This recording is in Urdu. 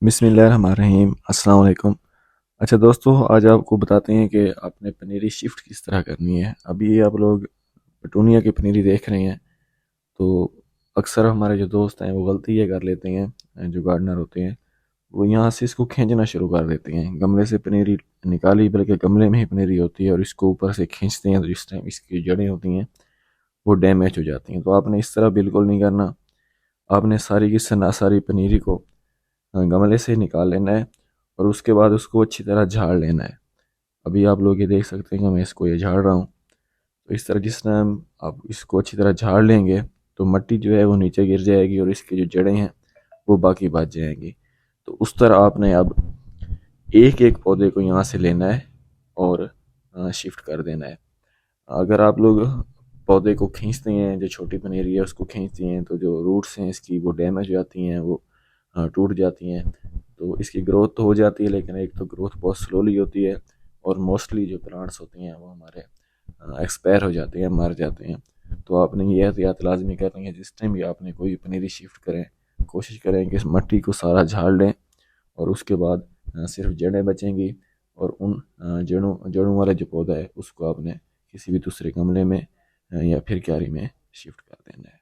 بسم اللہ الرحمن الرحیم، السلام علیکم۔ اچھا دوستو، آج آپ کو بتاتے ہیں کہ آپ نے پنیری شفٹ کس طرح کرنی ہے۔ ابھی آپ لوگ پٹونیا کی پنیری دیکھ رہے ہیں، تو اکثر ہمارے جو دوست ہیں وہ غلطی یہ کر لیتے ہیں، جو گارڈنر ہوتے ہیں وہ یہاں سے اس کو کھینچنا شروع کر دیتے ہیں۔ گملے سے پنیری نکالی، بلکہ گملے میں ہی پنیری ہوتی ہے، اور اس کو اوپر سے کھینچتے ہیں تو جس ٹائم اس کی جڑیں ہوتی ہیں وہ ڈیمیج ہو جاتی ہیں۔ تو آپ نے اس طرح بالکل نہیں کرنا۔ آپ نے ساری کی ساری پنیری کو گملے سے نکال لینا ہے، اور اس کے بعد اس کو اچھی طرح جھاڑ لینا ہے۔ ابھی آپ لوگ یہ دیکھ سکتے ہیں کہ میں اس کو یہ جھاڑ رہا ہوں۔ تو اس طرح جس ٹائم آپ اس کو اچھی طرح جھاڑ لیں گے تو مٹی جو ہے وہ نیچے گر جائے گی، اور اس کی جو جڑیں ہیں وہ باقی بچ جائیں گی۔ تو اس طرح آپ نے اب ایک ایک پودے کو یہاں سے لینا ہے اور شفٹ کر دینا ہے۔ اگر آپ لوگ پودے کو کھینچتے ہیں، جو چھوٹی پنیری ہے اس کو کھینچتے ہیں، تو جو روٹس ہیں اس کی وہ ڈیمیج ہو جاتی ہیں، وہ ٹوٹ جاتی ہیں۔ تو اس کی گروتھ تو ہو جاتی ہے، لیکن ایک تو گروتھ بہت سلولی ہوتی ہے، اور موسٹلی جو پلانٹس ہوتے ہیں وہ ہمارے ایکسپائر ہو جاتے ہیں، مر جاتے ہیں۔ تو آپ نے یہ احتیاط لازمی کرنی ہے، جس ٹائم بھی آپ نے کوئی پنیری شفٹ کریں کوشش کریں کہ اس مٹی کو سارا جھاڑ لیں، اور اس کے بعد صرف جڑیں بچیں گی، اور ان جڑوں والے جو پودا ہے اس کو آپ نے کسی بھی دوسرے گملے میں یا پھر کیاری میں شفٹ کر دینا ہے۔